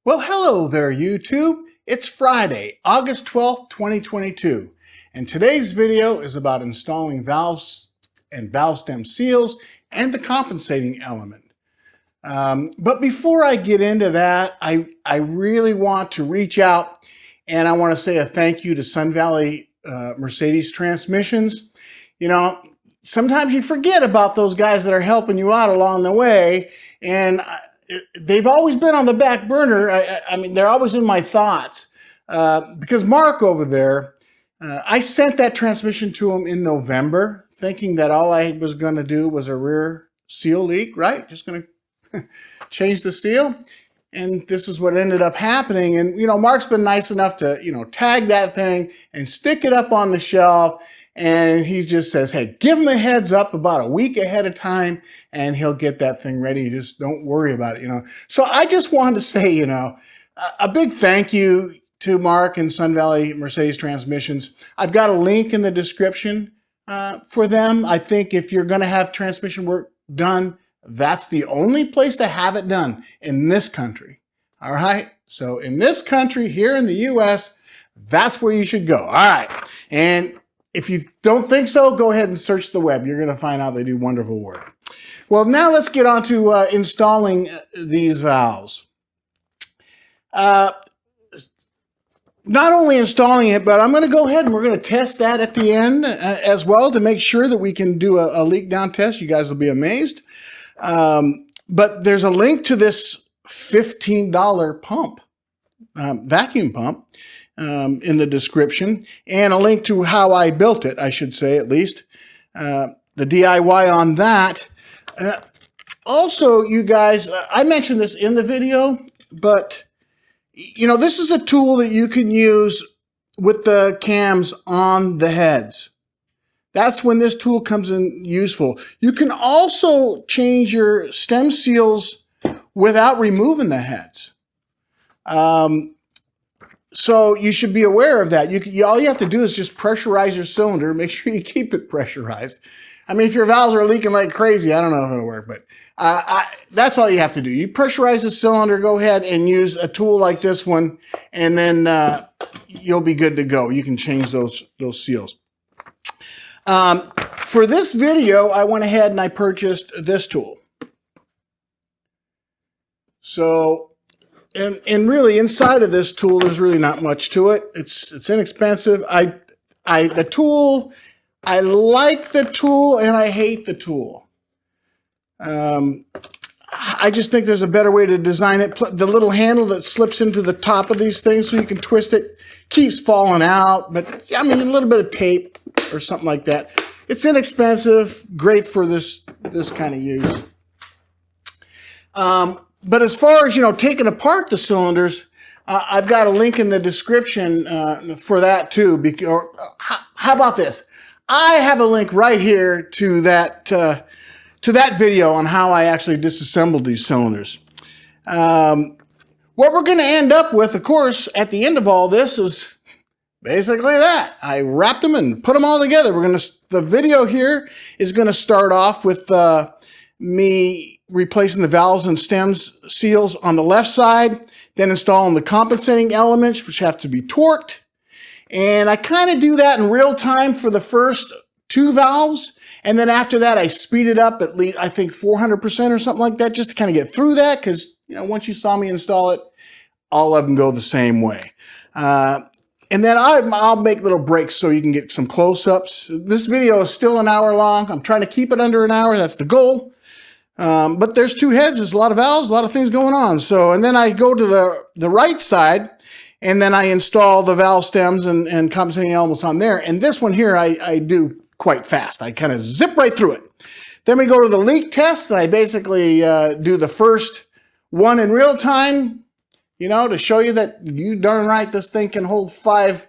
Well, hello there, YouTube. It's Friday, August 12th, 2022, and today's video is about installing valves and valve stem seals and the compensating element. But before I get into that, I really want to reach out and I want to say a thank you to Sun Valley Mercedes Transmissions. You know, sometimes you forget about those guys that are helping you out along the way, and they've always been on the back burner. I mean, they're always in my thoughts because Marc over there, I sent that transmission to him in November, thinking that all I was going to do was a rear seal leak, right? Just going to change the seal. And this is what ended up happening. And, you know, Marc's been nice enough to, you know, tag that thing and stick it up on the shelf. And he just says, hey, give him a heads up about a week ahead of time and he'll get that thing ready. Just don't worry about it, you know. So I just wanted to say, you know, a big thank you to Marc and Sun Valley Mercedes Transmissions. I've got a link in the description for them. I think if you're going to have transmission work done, that's the only place to have it done in this country. All right. So in this country, here in the U.S., that's where you should go. All right. And if you don't think so, go ahead and search the web. You're going to find out they do wonderful work. Well, now let's get on to installing these valves. Not only installing it, but I'm going to go ahead and we're going to test that at the end as well to make sure that we can do a leak down test. You guys will be amazed. But there's a link to this $15 pump, vacuum pump, in the description, and a link to how I built it, I should say, at least, the DIY on that. Also, you guys, I mentioned this in the video, but, you know, this is a tool that you can use with the cams on the heads. That's when this tool comes in useful. You can also change your stem seals without removing the heads. So you should be aware of that. All you have to do is just pressurize your cylinder. Make sure you keep it pressurized. I mean, if your valves are leaking like crazy, I don't know if it'll work, but that's all you have to do. You pressurize the cylinder, go ahead and use a tool like this one, and then you'll be good to go. You can change those seals. For this video, I went ahead and I purchased this tool. So, and really inside of this tool, there's really not much to it. It's inexpensive. I like the tool and I hate the tool. I just think there's a better way to design it. The little handle that slips into the top of these things so you can twist it keeps falling out. But I mean, a little bit of tape or something like that. It's inexpensive, great for this kind of use. But as far as, you know, taking apart the cylinders, I've got a link in the description for that too. How about this? I have a link right here to that video on how I actually disassembled these cylinders. What we're going to end up with, of course, at the end of all this is basically that. I wrapped them and put them all together. The video here is going to start off with me replacing the valves and stems seals on the left side, then installing the compensating elements, which have to be torqued. And I kind of do that in real time for the first two valves. And then after that, I speed it up at least, I think 400% or something like that, just to kind of get through that. Because, you know, once you saw me install it, all of them go the same way. And then I'll make little breaks so you can get some close-ups. This video is still an hour long. I'm trying to keep it under an hour. That's the goal. But there's two heads. There's a lot of valves, a lot of things going on. So, and then I go to the right side, and then I install the valve stems and compensating elements on there. And this one here, I do quite fast. I kind of zip right through it. Then we go to the leak test. I basically do the first one in real time, you know, to show you that you darn right this thing can hold five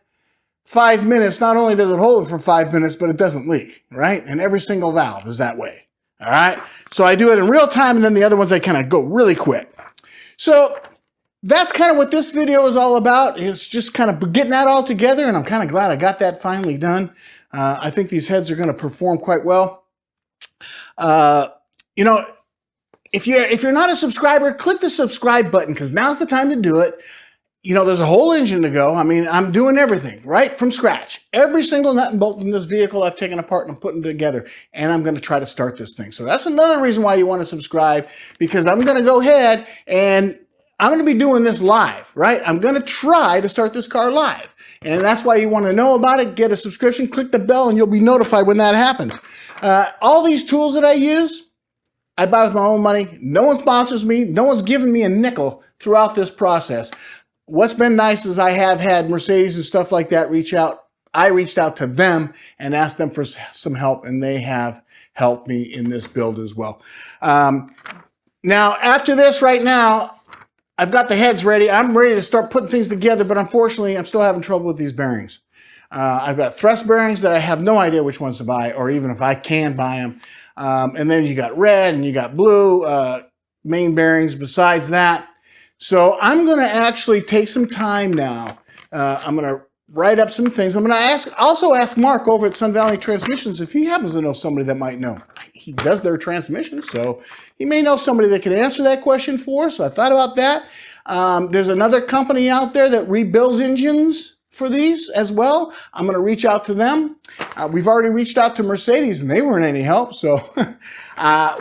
minutes. Not only does it hold it for 5 minutes, but it doesn't leak, right? And every single valve is that way. All right. So I do it in real time, and then the other ones, I kind of go really quick. So that's kind of what this video is all about. It's just kind of getting that all together, and I'm kind of glad I got that finally done. I think these heads are going to perform quite well. You know, If you're not a subscriber, click the subscribe button because now's the time to do it. You know, there's a whole engine to go. I mean, I'm doing everything right from scratch. Every single nut and bolt in this vehicle I've taken apart and I'm putting together. And I'm going to try to start this thing. So that's another reason why you want to subscribe, because I'm going to go ahead and I'm going to be doing this live, right? I'm going to try to start this car live. And that's why you want to know about it. Get a subscription, click the bell, and you'll be notified when that happens. All these tools that I use, I buy with my own money. No one sponsors me. No one's given me a nickel throughout this process. What's been nice is I have had Mercedes and stuff like that reach out. I reached out to them and asked them for some help, and they have helped me in this build as well. Now, after this right now, I've got the heads ready. I'm ready to start putting things together, but unfortunately, I'm still having trouble with these bearings. I've got thrust bearings that I have no idea which ones to buy, or even if I can buy them. And then you got red and you got blue main bearings besides that. So I'm going to actually take some time now. I'm going to write up some things. I'm going to also ask Marc over at Sun Valley Transmissions if he happens to know somebody that might know. He does their transmissions, so he may know somebody that can answer that question for us. So I thought about that. There's another company out there that rebuilds engines for these as well. I'm going to reach out to them. We've already reached out to Mercedes and they weren't any help. So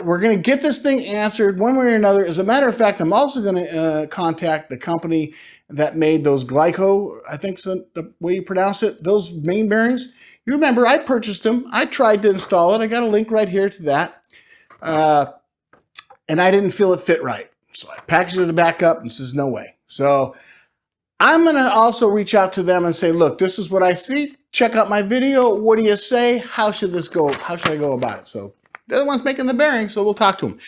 we're going to get this thing answered one way or another. As a matter of fact, I'm also going to contact the company that made those Glyco, I think's the way you pronounce it, those main bearings. You remember, I purchased them. I tried to install it. I got a link right here to that. And I didn't feel it fit right. So I packaged it back up and says, no way. So I'm going to also reach out to them and say, look, this is what I see. Check out my video. What do you say? How should this go? How should I go about it? So they're the ones making the bearings, so we'll talk to them.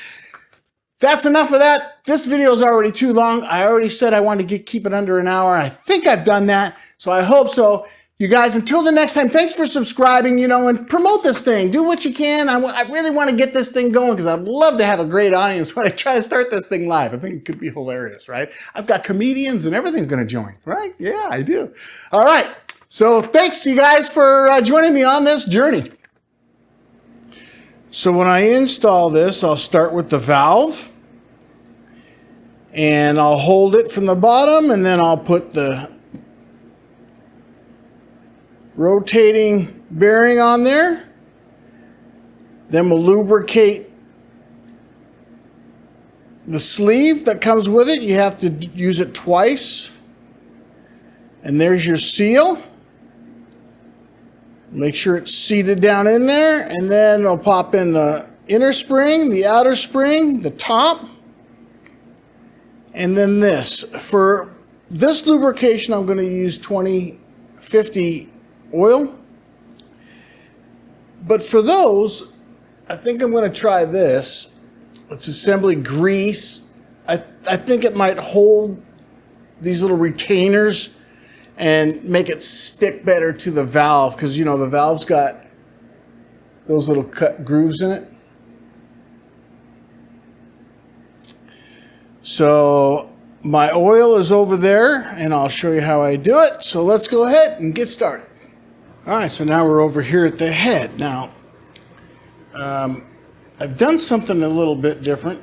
That's enough of that. This video is already too long. I already said I wanted to keep it under an hour. I think I've done that, so I hope so. You guys, until the next time, thanks for subscribing, you know, and promote this thing. Do what you can. I really want to get this thing going because I'd love to have a great audience when I try to start this thing live. I think it could be hilarious, right? I've got comedians and everything's going to join, right? Yeah, I do. All right. So thanks, you guys, for joining me on this journey. So when I install this, I'll start with the valve. And I'll hold it from the bottom, and then I'll put the rotating bearing on there. Then we'll lubricate the sleeve that comes with it. You have to use it twice. And there's your seal. Make sure it's seated down in there. And then I'll pop in the inner spring, the outer spring, the top. And then this. For this lubrication, I'm going to use 2050 oil. But for those, I think I'm going to try this. It's assembly grease. I think it might hold these little retainers and make it stick better to the valve, because, you know, the valve's got those little cut grooves in it. So my oil is over there, and I'll show you how I do it. So let's go ahead and get started. All right, so now we're over here at the head. Now, I've done something a little bit different.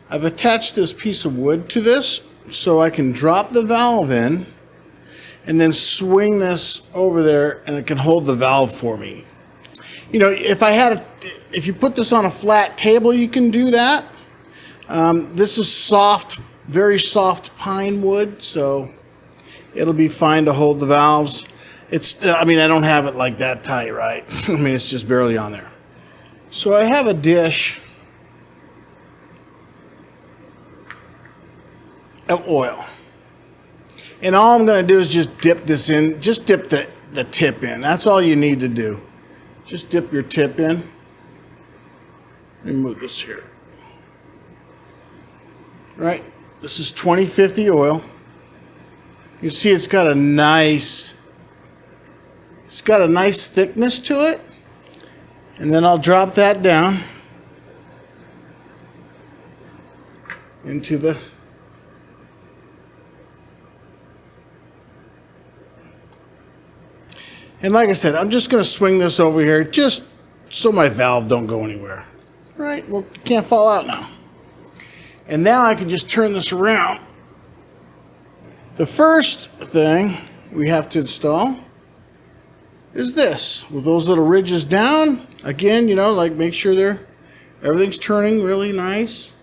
I've attached this piece of wood to this so I can drop the valve in and then swing this over there, and it can hold the valve for me. You know, if you put this on a flat table, you can do that. This is soft, very soft pine wood, so it'll be fine to hold the valves. I mean, I don't have it like that tight, right? I mean, it's just barely on there. So I have a dish of oil. And all I'm going to do is just dip this in, just dip the tip in. That's all you need to do. Just dip your tip in. Let me move this here. Right, this is 2050 oil. You see it's got a nice thickness to it. And then I'll drop that down into the and like I said, I'm just going to swing this over here just so my valve don't go anywhere. Right, well, it can't fall out now. And now I can just turn this around. The first thing we have to install is this, with those little ridges down. Again, you know, like make sure everything's turning really nice.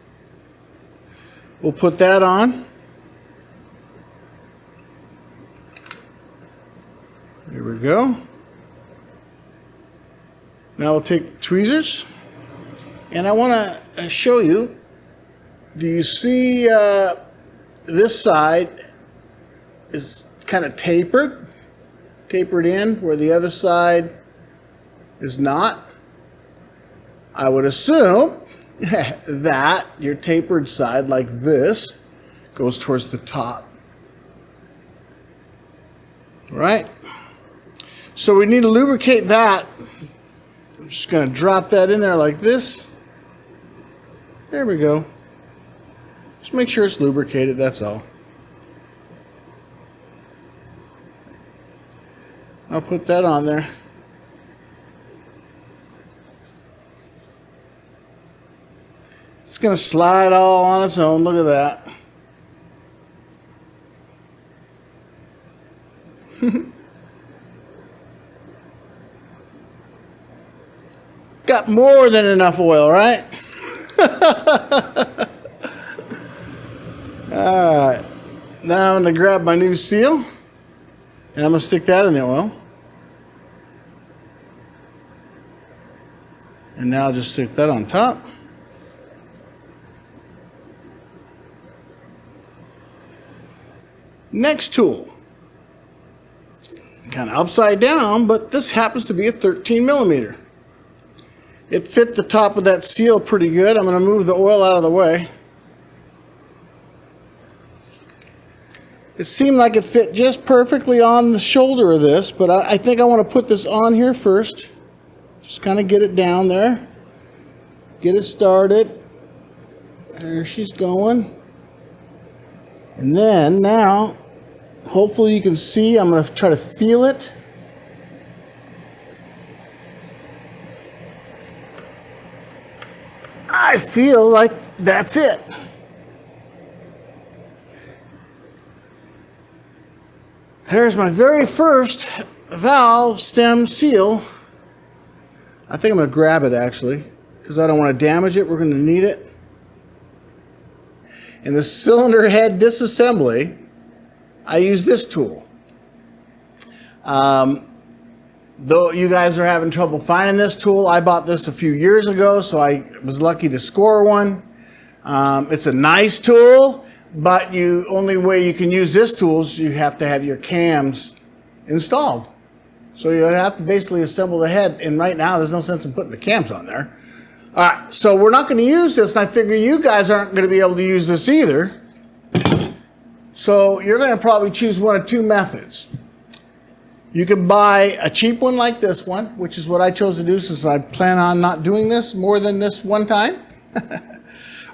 We'll put that on. There we go. Now we'll take tweezers, and I want to show you. Do you see this side is kind of tapered in, where the other side is not? I would assume that your tapered side, like this, goes towards the top. Right? So we need to lubricate that. I'm just going to drop that in there like this. There we go. Just make sure it's lubricated, that's all. I'll put that on there. It's going to slide all on its own. Look at that. Got more than enough oil, right? Alright. Now I'm going to grab my new seal, and I'm going to stick that in the oil. And now I'll just stick that on top. Next tool. Kind of upside down, but this happens to be a 13 millimeter. It fit the top of that seal pretty good. I'm going to move the oil out of the way. It seemed like it fit just perfectly on the shoulder of this, but I think I want to put this on here first. Just kind of get it down there. Get it started. There she's going. And then now, hopefully you can see, I'm going to try to feel it. I feel like that's it. There's my very first valve stem seal. I think I'm going to grab it actually, because I don't want to damage it. We're going to need it. In the cylinder head disassembly, I use this tool. Though you guys are having trouble finding this tool, I bought this a few years ago, so I was lucky to score one. It's a nice tool, but only way you can use this tool is you have to have your cams installed. So you have to basically assemble the head, and right now there's no sense in putting the cams on there. All right, so we're not going to use this, and I figure you guys aren't going to be able to use this either. So you're going to probably choose one of two methods. You can buy a cheap one like this one, which is what I chose to do since I plan on not doing this more than this one time.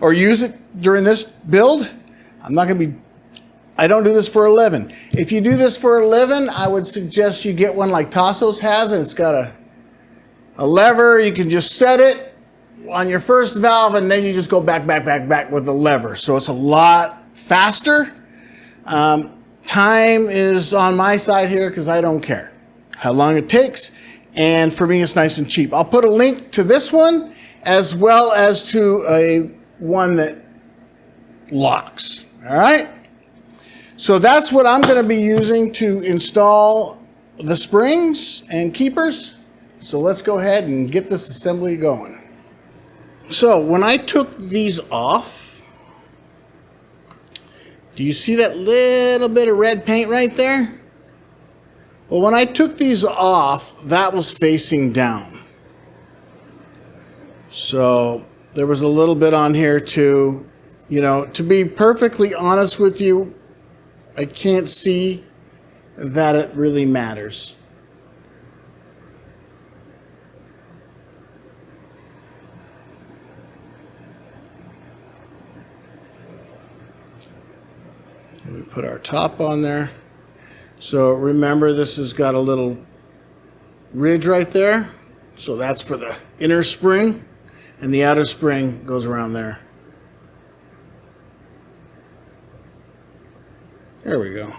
Or use it during this build. I don't do this for a living. If you do this for a living, I would suggest you get one like Tasso's has, and it's got a lever. You can just set it on your first valve, and then you just go back with the lever. So it's a lot faster. Time is on my side here because I don't care how long it takes, and for me it's nice and cheap. I'll put a link to this one as well as to one that locks. All right, so that's what I'm going to be using to install the springs and keepers. So let's go ahead and get this assembly going. So when I took these off, do you see that little bit of red paint right there? Well, when I took these off, that was facing down. So there was a little bit on here too. You know, to be perfectly honest with you, I can't see that it really matters. And we put our top on there. So remember, this has got a little ridge right there. So that's for the inner spring. and the outer spring goes around there. There we go.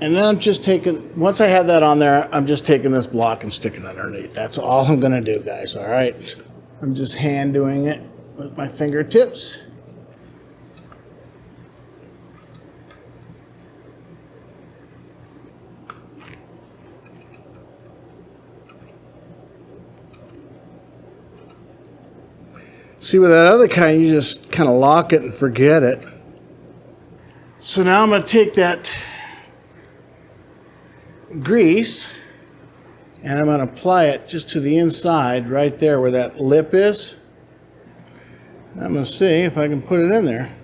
And then I'm just taking, once I have that on there, I'm just taking this block and sticking it underneath. That's all I'm going to do, guys, all right? I'm just hand doing it with my fingertips. See, with that other kind, you just kind of lock it and forget it. So now I'm going to take that grease and I'm going to apply it just to the inside right there where that lip is. I'm going to see if I can put it in there.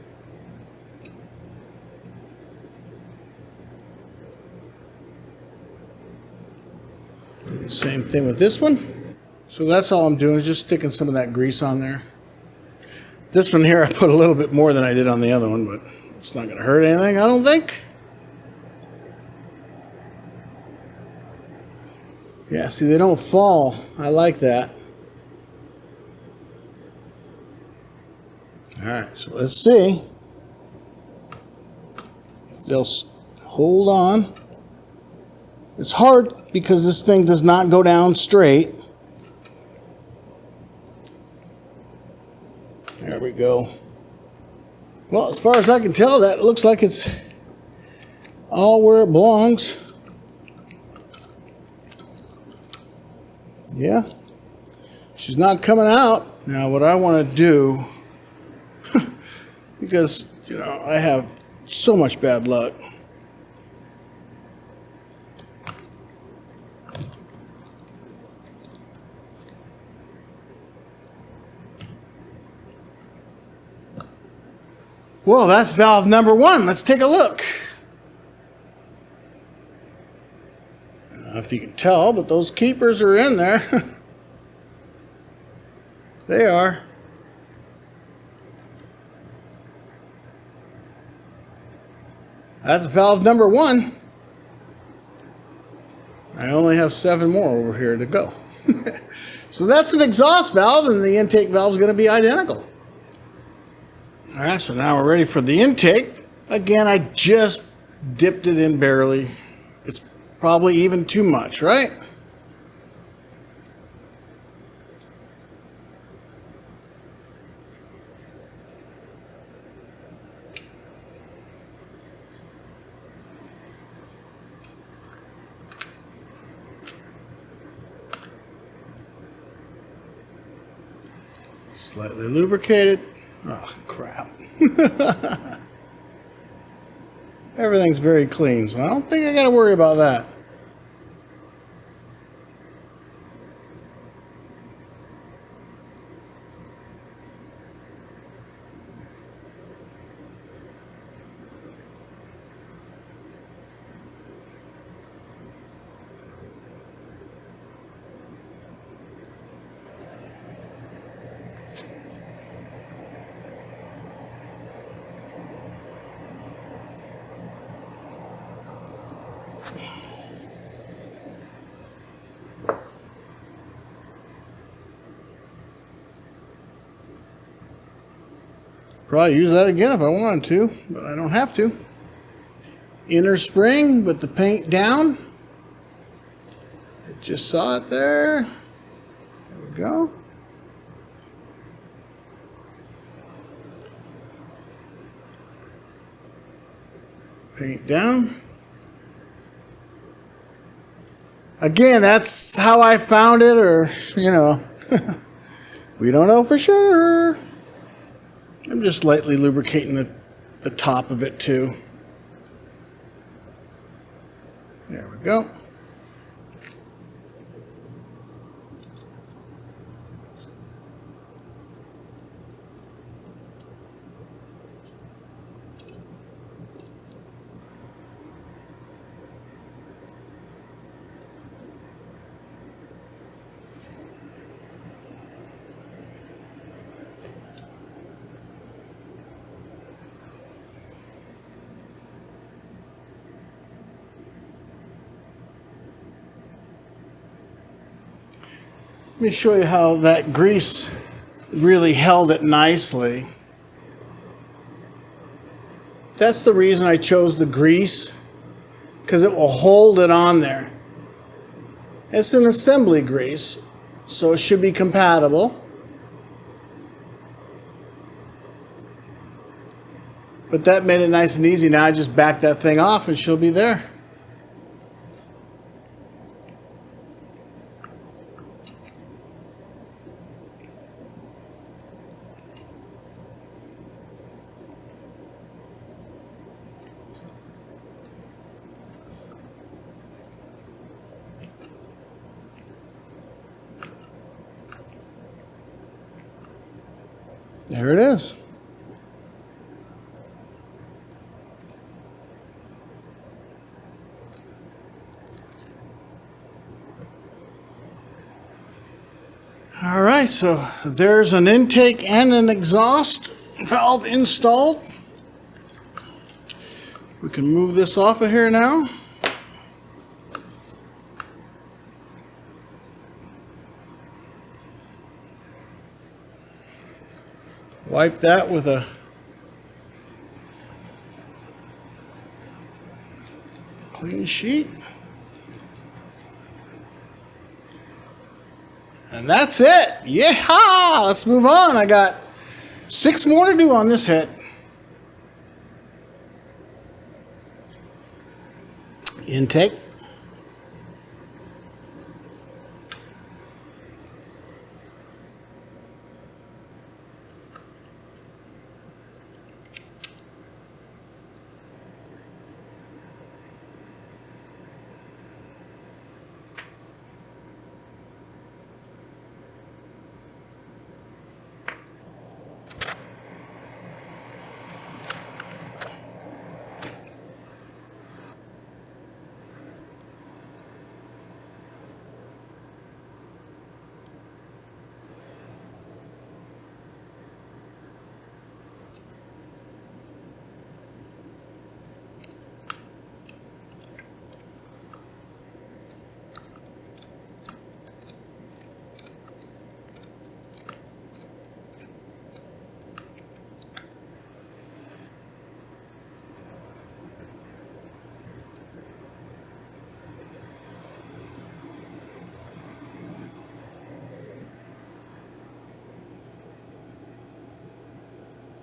Same thing with this one. So that's all I'm doing is just sticking some of that grease on there. This one here I put a little bit more than I did on the other one, but it's not going to hurt anything, I don't think. Yeah, see, they don't fall. I like that. All right, so let's see if they'll hold on. It's hard because this thing does not go down straight. There we go. Well, as far as I can tell, that looks like it's all where it belongs. Yeah, she's not coming out. Now what I want to do, because, you know, I have so much bad luck. Well, that's valve number 1. Let's take a look. I don't know if you can tell, but those keepers are in there. They are. That's valve number 1. I only have 7 more over here to go. So that's an exhaust valve, and the intake valve is going to be identical. All right, so now we're ready for the intake. Again, I just dipped it in barely. It's probably even too much, right? Slightly lubricated. Oh, crap. Everything's very clean, so I don't think I got to worry about that. Probably use that again if I wanted to, but I don't have to. Inner spring with the paint down. I just saw it there. There we go. Paint down. Again, that's how I found it, or, you know, we don't know for sure. I'm just lightly lubricating the top of it too. There we go. me show you how that grease really held it nicely. That's the reason I chose the grease, because it will hold it on there. It's an assembly grease, so it should be compatible. But that made it nice and easy. Now I just back that thing off and she'll be there. There it is. All right, so there's an intake and an exhaust valve installed. We can move this off of here now. Wipe that with a clean sheet. And that's it. Yeah, let's move on. I got 6 more to do on this hit. Intake.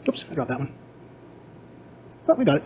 Oops, I dropped that one. But we got it.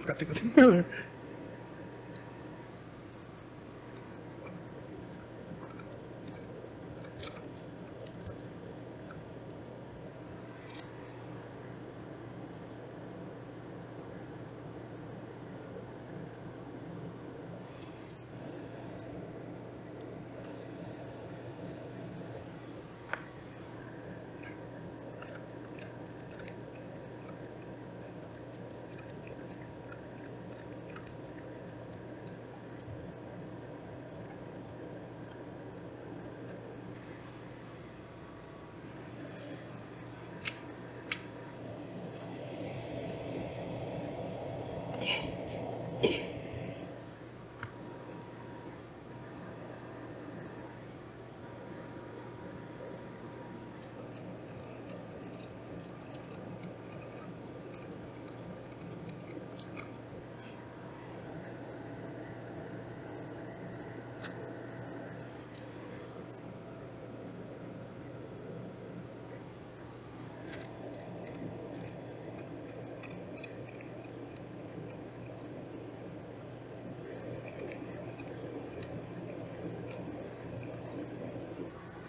Got the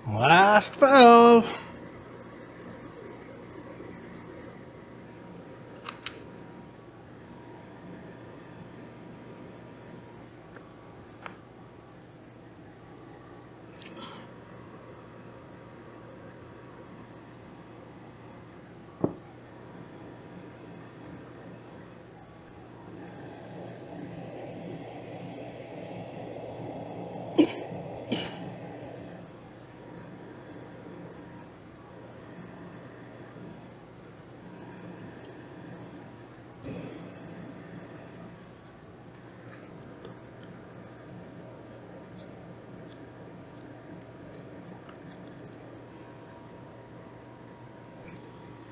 last valve.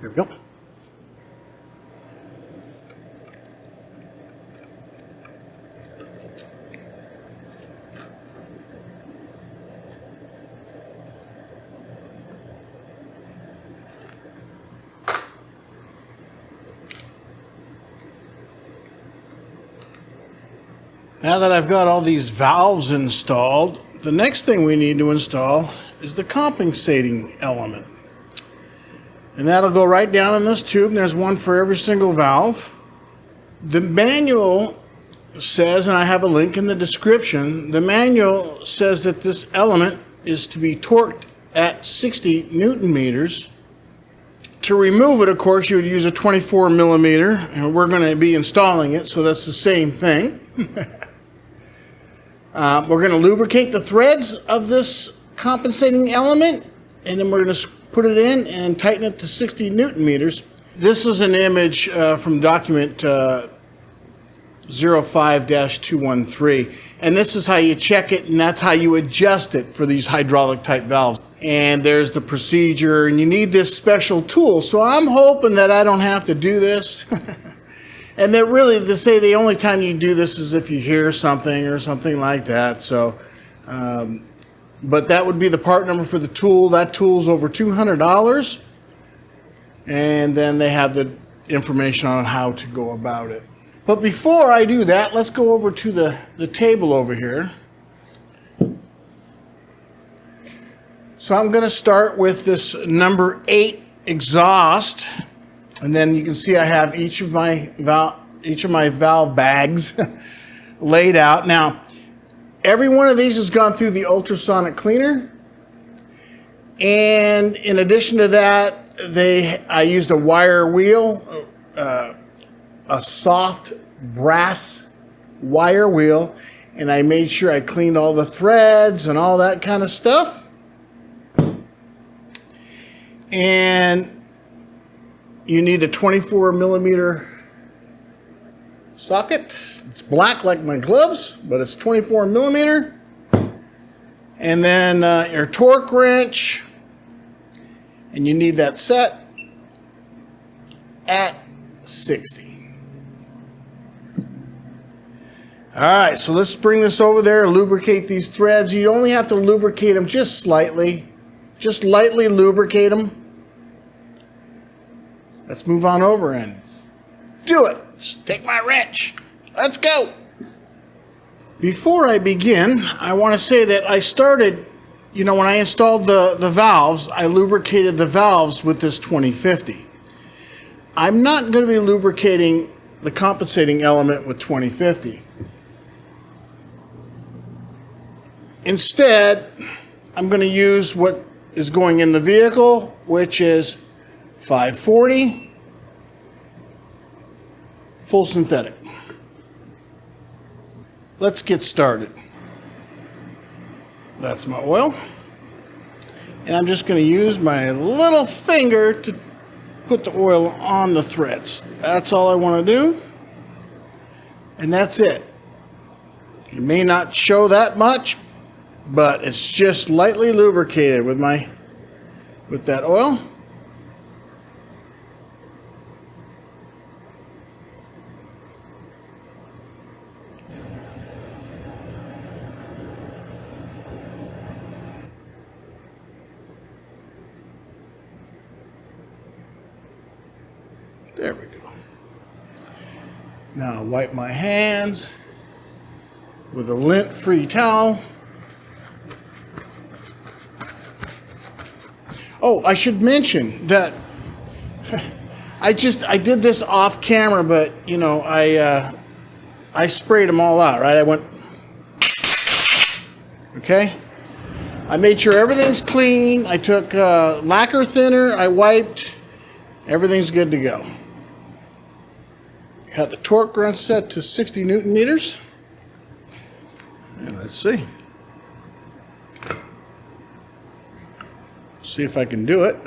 There we go. Now that I've got all these valves installed, the next thing we need to install is the compensating element. And that'll go right down in this tube, and there's one for every single valve. The manual says, and I have a link in the description, the manual says that this element is to be torqued at 60 Newton meters. To remove it, of course, you would use a 24 millimeter, and we're going to be installing it, so that's the same thing. We're going to lubricate the threads of this compensating element, and then we're going to put it in and tighten it to 60 Newton meters. This is an image from document 05-213, and this is how you check it, and that's how you adjust it for these hydraulic type valves. And there's the procedure, and you need this special tool. So I'm hoping that I don't have to do this. And that really, they say the only time you do this is if you hear something or something like that. So, but that would be the part number for the tool. That tool's over $200. And then they have the information on how to go about it. But before I do that, let's go over to the table over here. So I'm going to start with this number 8 exhaust, and then you can see I have each of my valve bags laid out. Now, every one of these has gone through the ultrasonic cleaner, and in addition to that, I used a wire wheel, a soft brass wire wheel, and I made sure I cleaned all the threads and all that kind of stuff. And you need a 24 millimeter socket. It's black like my gloves, but it's 24 millimeter. And then your torque wrench, and you need that set at 60. All right, so let's bring this over there, lubricate these threads. You only have to lubricate them just slightly. Just lightly lubricate them. Let's move on over and do it. Just take my wrench. Let's go. Before I begin, I want to say that I started, when I installed the valves, I lubricated the valves with this 2050. I'm not going to be lubricating the compensating element with 2050. Instead, I'm going to use what is going in the vehicle, which is 540 full synthetic. Let's get started. That's my oil. And I'm just going to use my little finger to put the oil on the threads. That's all I want to do. And that's it. It may not show that much, but it's just lightly lubricated with that oil. There we go. Now wipe my hands with a lint-free towel. Oh, I should mention that I did this off camera, but I sprayed them all out, right? I went, okay? I made sure everything's clean. I took lacquer thinner, I wiped, everything's good to go. Have the torque run set to 60 Newton meters. And let's see. See if I can do it.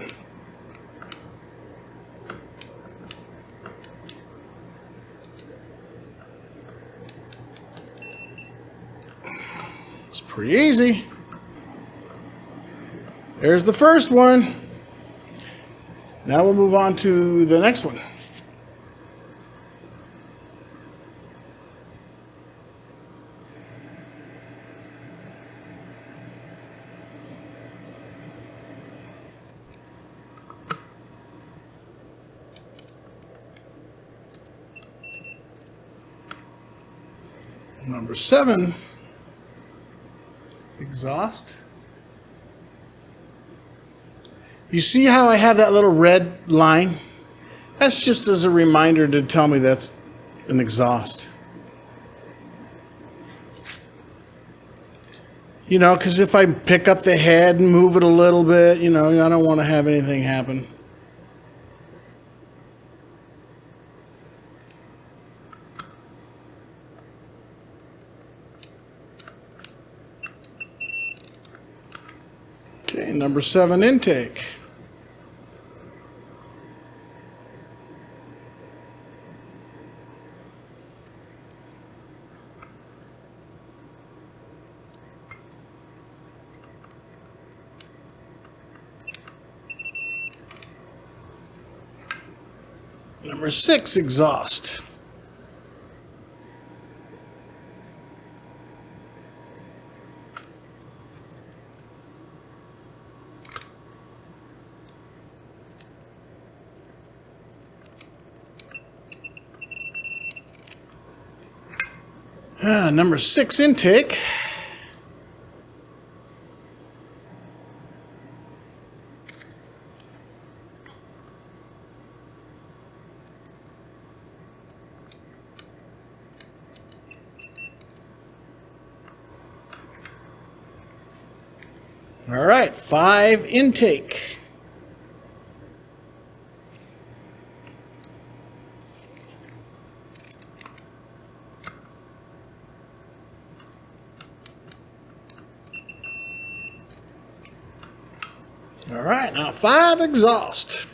It's pretty easy. There's the first one. Now we'll move on to the next one. Number 7, exhaust. You see how I have that little red line? That's just as a reminder to tell me that's an exhaust. Because if I pick up the head and move it a little bit, I don't want to have anything happen. Okay, number 7 intake. Number 6 exhaust. Number 6 intake. All right, 5 intake. All right, now 5 exhaust.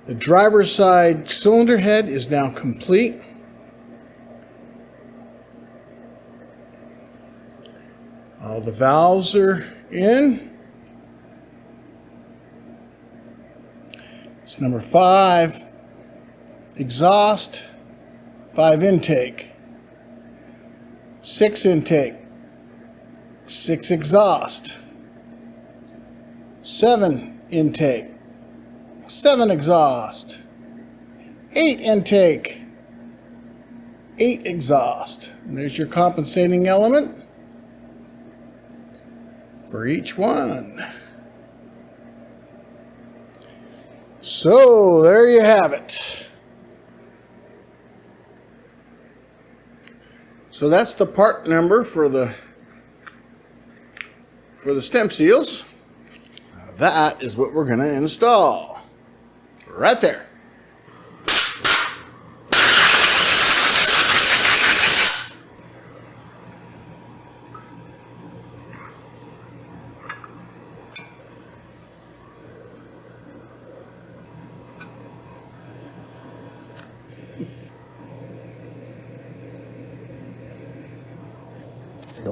The driver's side cylinder head is now complete. All the valves are in. It's number 5 exhaust. 5 intake, 6 intake, 6 exhaust, 7 intake, 7 exhaust, 8 intake, 8 exhaust. And there's your compensating element for each one. So there you have it. So that's the part number for the stem seals. That is what we're going to install right there. Go.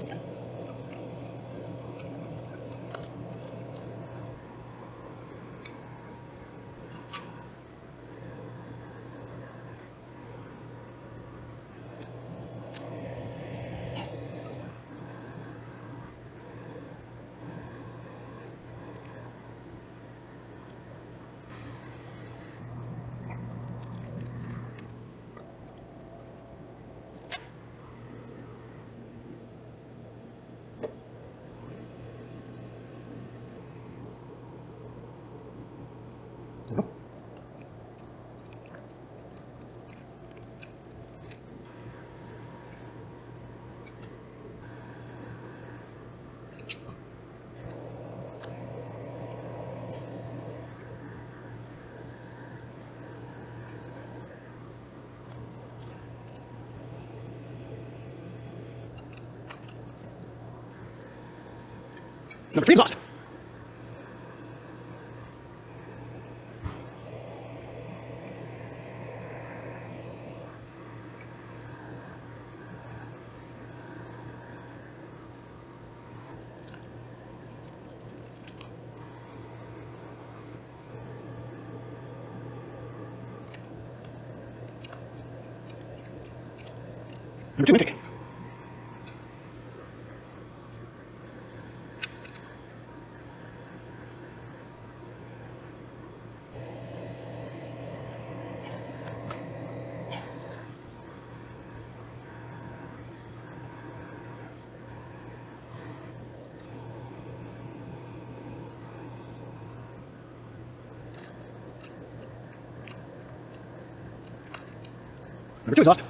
Number 3 exhaust. Number 2 intake. Number 2 exhaust.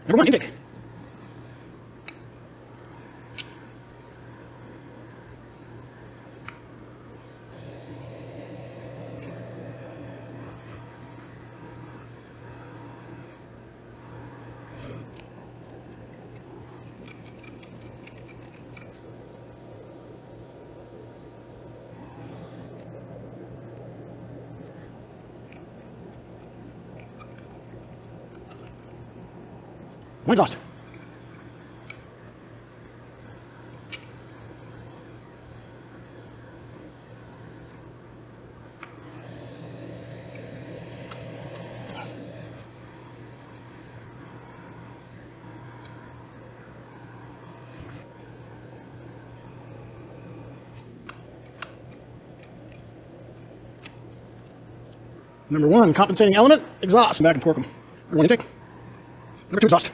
Number 1 intake. One exhaust. Number 1, compensating element, exhaust. Back and torque them. Number 1 intake. Number 2 exhaust.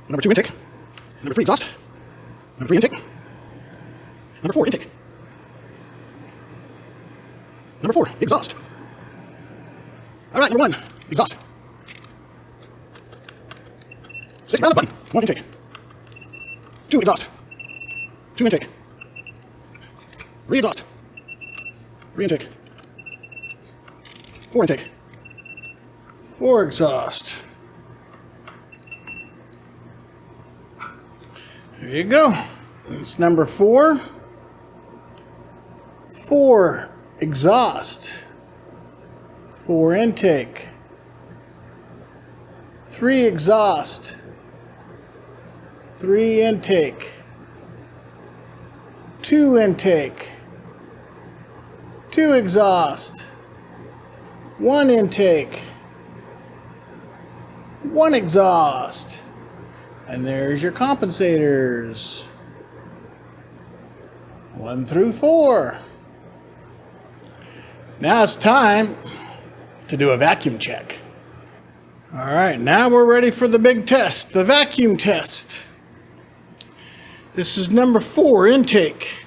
Number 2 intake. Number 3 exhaust. Number 3 intake. Number 4 intake. Number 4 exhaust. All right, number 1 exhaust. 6 pilot button. 1 intake. 2 exhaust. 2 intake. 3 exhaust. 3 intake. 4 intake. 4 exhaust. There you go. It's number 4. 4 exhaust, 4 intake, 3 exhaust, 3 intake, 2 intake, 2 exhaust, 1 intake, 1 exhaust, and there's your compensators. 1 through 4. Now it's time to do a vacuum check. All right, now we're ready for the big test, the vacuum test. This is number 4, intake.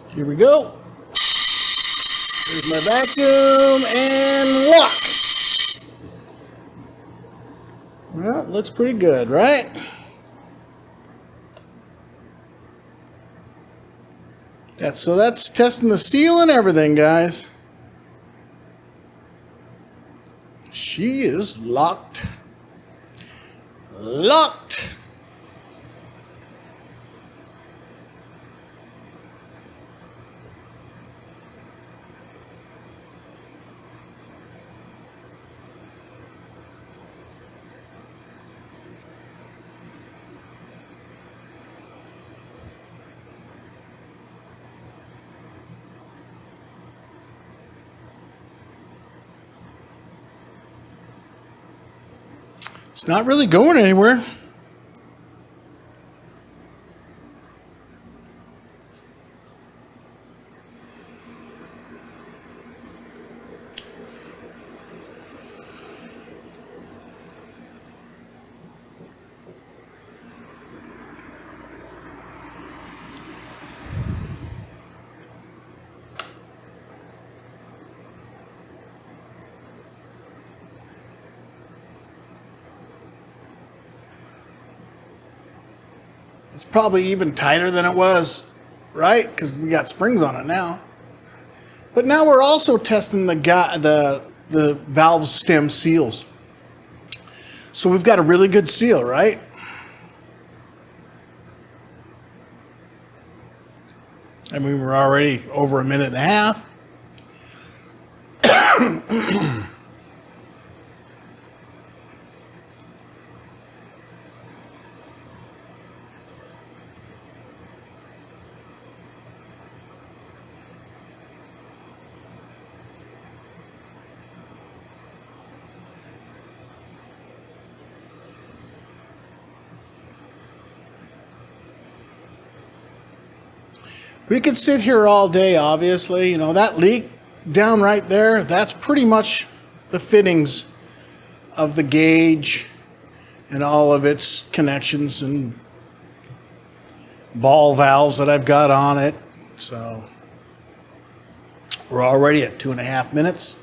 Here we go. There's my vacuum and walk. Well, it looks pretty good, right? That's testing the seal and everything, guys. She is locked. Locked. It's not really going anywhere. It's probably even tighter than it was, right? Because we got springs on it now. But now we're also testing the valve stem seals. So we've got a really good seal, right? I mean, we're already over a minute and a half. We could sit here all day, obviously. You know, that leak down right there, that's pretty much the fittings of the gauge and all of its connections and ball valves that I've got on it. So we're already at 2.5 minutes.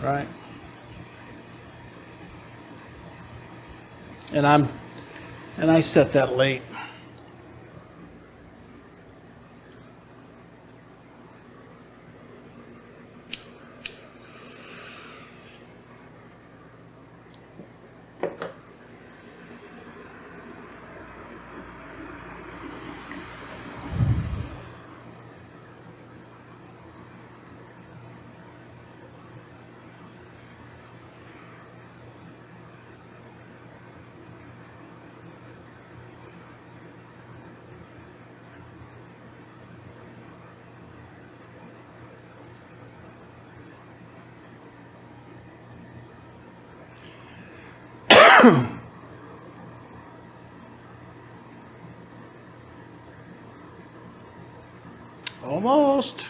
Right. And I set that late. Almost.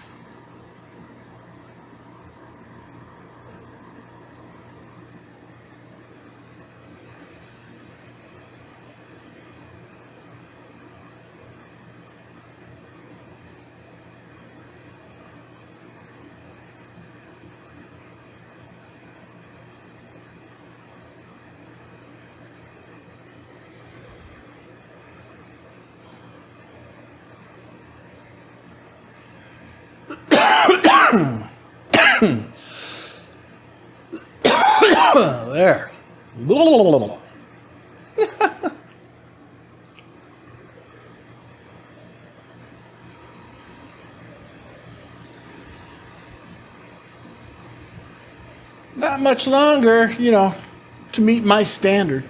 There. Not much longer, you know, to meet my standard.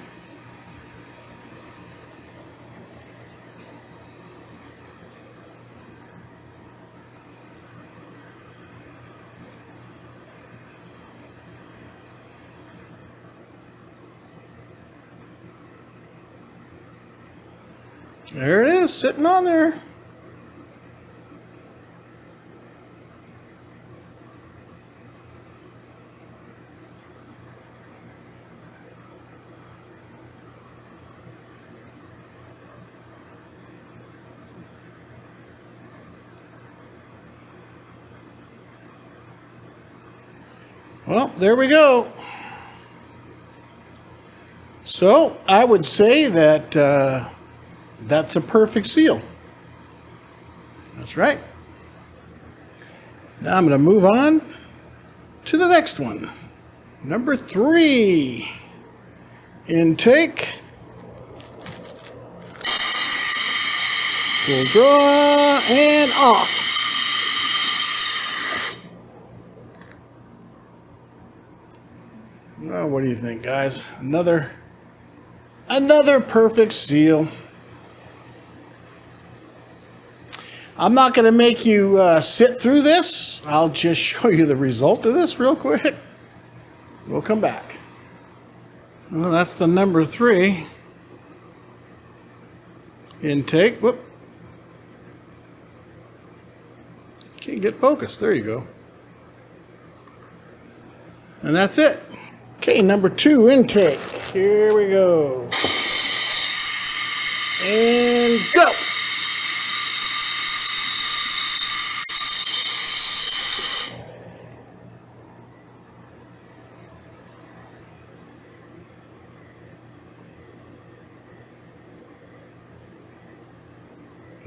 There it is, sitting on there. Well, there we go. So I would say that that's a perfect seal. That's right. Now I'm going to move on to the next one. Number 3. Intake. Full draw and off. Oh, what do you think, guys? Another perfect seal. I'm not going to make you sit through this. I'll just show you the result of this real quick. We'll come back. Well, that's the number 3 intake. Whoop. Can't get focused. There you go. And that's it. Okay, number 2 intake. Here we go. And go.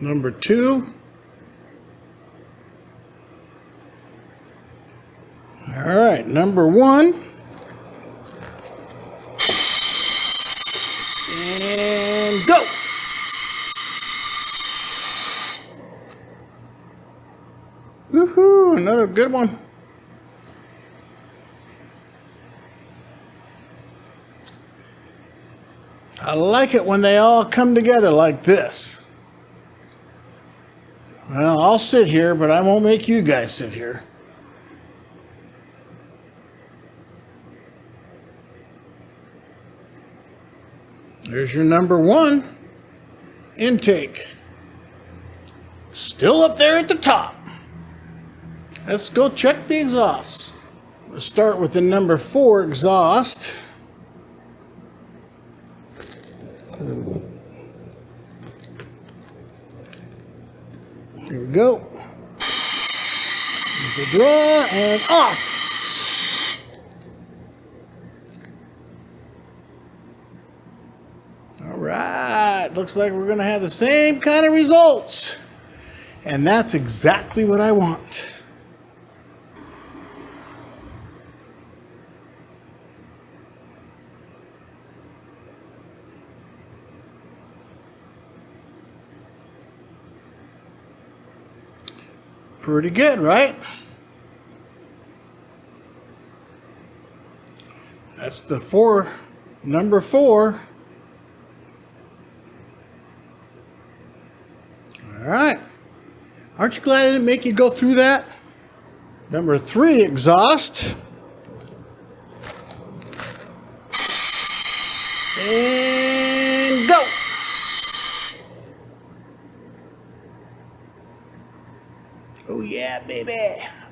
Number 2. All right, number 1. And go. Woohoo, another good one. I like it when they all come together like this. Well, I'll sit here, but I won't make you guys sit here. There's your number 1 intake. Still up there at the top. Let's go check the exhaust. Let's start with the number 4 exhaust. Here we go. The draw and off. All right, looks like we're going to have the same kind of results. And that's exactly what I want. Pretty good, right? That's the number 4. All right. Aren't you glad I didn't make you go through that? Number 3 exhaust. And go. Oh yeah, baby.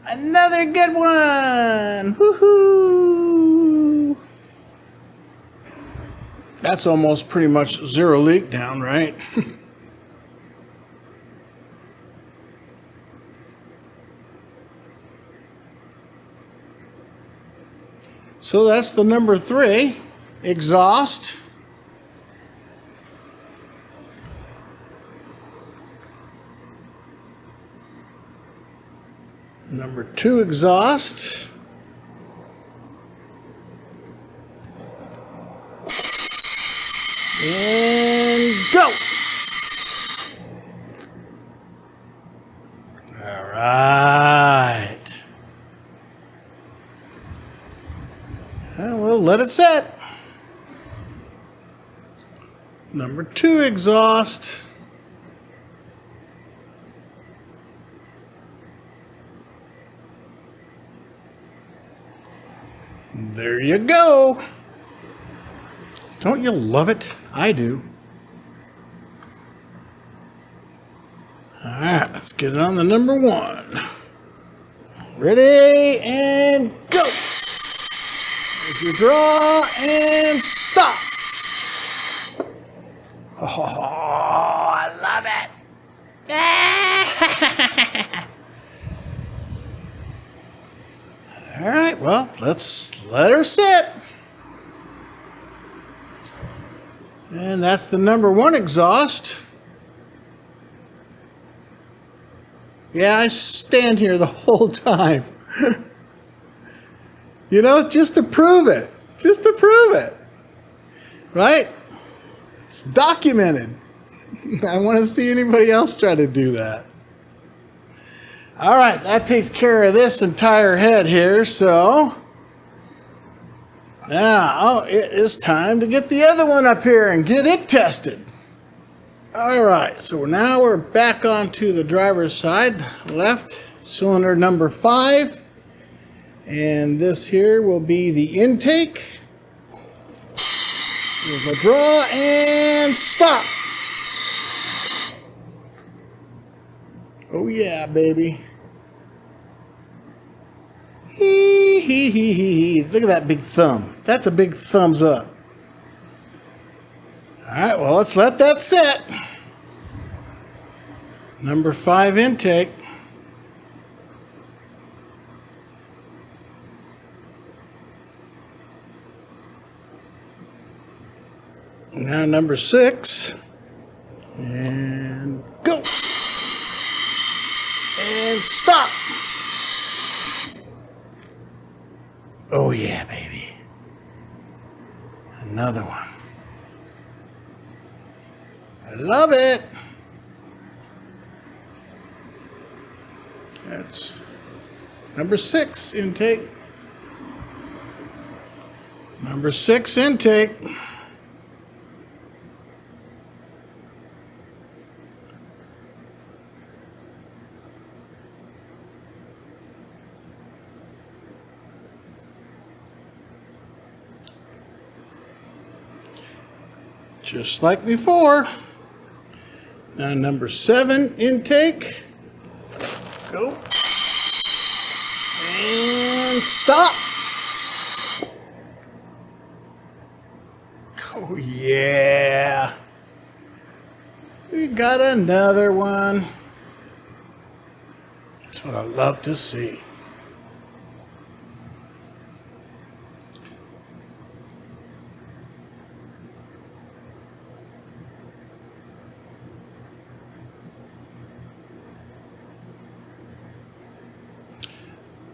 Another good one. Woohoo. That's almost pretty much 0 leak down, right? So that's the number 3 exhaust. Number 2 exhaust. And go. All right. We'll let it set. Number 2 exhaust. There you go. Don't you love it? I do. All right, let's get it on the number 1. Ready and go. There's your draw and stop. Oh, I love it. All right, well, let's let her sit. And that's the number 1 exhaust. Yeah, I stand here the whole time. You know, just to prove it. Just to prove it. Right? It's documented. I want to see anybody else try to do that. All right, that takes care of this entire head here, so now it is time to get the other one up here and get it tested. All right, so now we're back onto the driver's side, left, cylinder number 5, and this here will be the intake. Here's the draw and stop. Oh yeah, baby. Hee hee hee hee. Look at that big thumb. That's a big thumbs up. Alright, well, let's let that set. Number 5 intake. Now number 6. And go. And stop. Oh yeah, baby. Another one. I love it. That's number 6 intake. Number 6 intake. Just like before. Now number 7 intake. Go. And stop. Oh yeah. We got another one. That's what I love to see.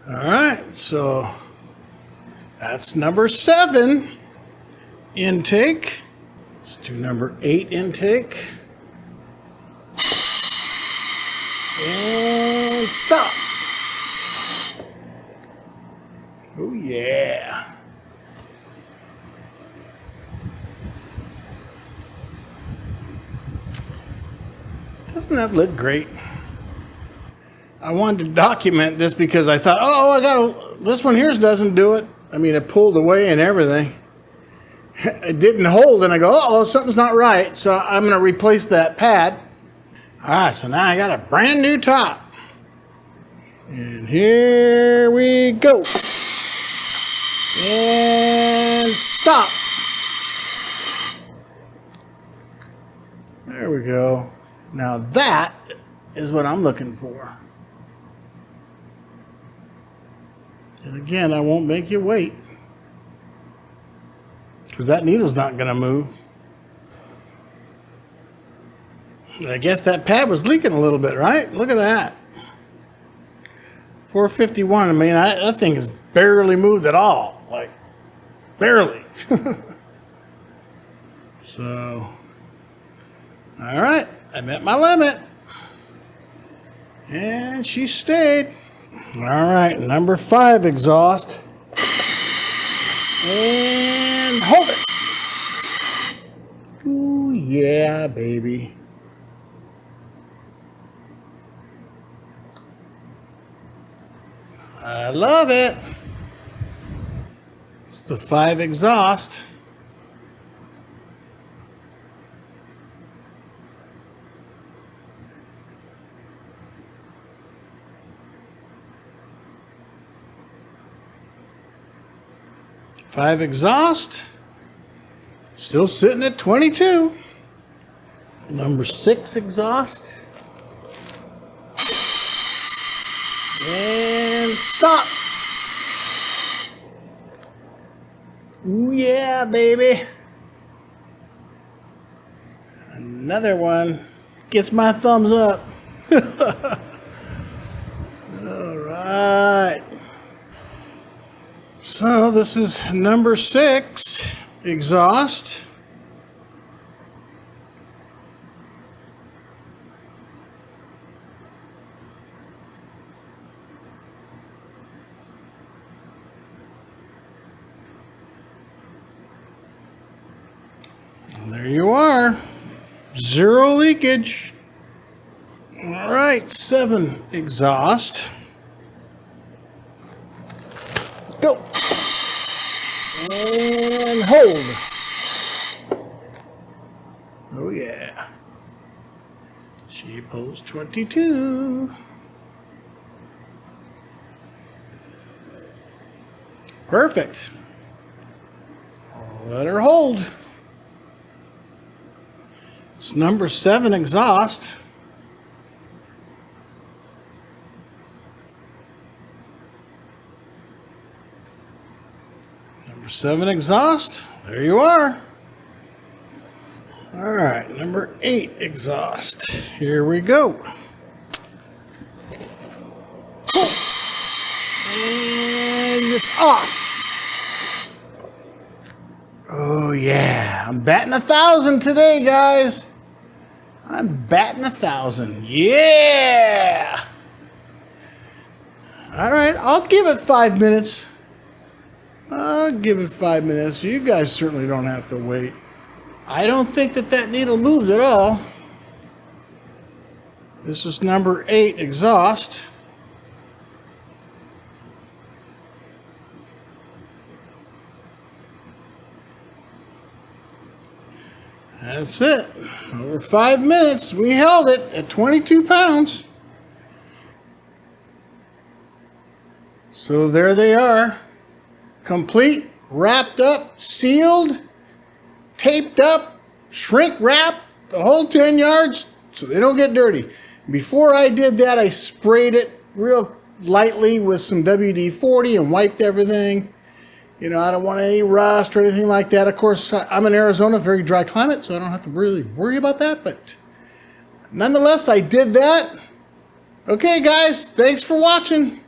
All right, so that's number 7 intake. Let's do number 8 intake. And stop. Oh yeah. Doesn't that look great? I wanted to document this because I thought, this one here doesn't do it. I mean, it pulled away and everything. It didn't hold, and I go, something's not right. So I'm going to replace that pad. All right, so now I got a brand new top. And here we go. And stop. There we go. Now that is what I'm looking for. And again, I won't make you wait, because that needle's not going to move. I guess that pad was leaking a little bit, right? Look at that. 451. I mean, that thing is barely moved at all. Like, barely. So, all right. I met my limit. And she stayed. All right. Number 5 exhaust. And hold it. Ooh, yeah, baby. I love it. It's the 5 exhaust. Five exhaust. Still sitting at 22. Number 6 exhaust. And stop. Ooh, yeah, baby. Another one. Gets my thumbs up. All right. So this is number 6 exhaust. And there you are. 0 leakage. All right, 7 exhaust. Go. And hold. Oh yeah. She pulls 22. Perfect. I'll let her hold. It's number 7 exhaust. Number 7 exhaust. There you are. All right, number 8 exhaust. Here we go. Pull. And it's off. Oh yeah, I'm batting 1,000 today, guys. I'm batting 1,000. Yeah. All right, I'll give it 5 minutes. I'll give it 5 minutes. You guys certainly don't have to wait. I don't think that needle moved at all. This is number 8 exhaust. That's it. Over 5 minutes. We held it at 22 pounds. So there they are. Complete, wrapped up, sealed, taped up, shrink wrap, the whole 10 yards so they don't get dirty. Before I did that, I sprayed it real lightly with some WD-40 and wiped everything. You know, I don't want any rust or anything like that. Of course, I'm in Arizona, very dry climate, so I don't have to really worry about that. But nonetheless, I did that. Okay, guys, thanks for watching.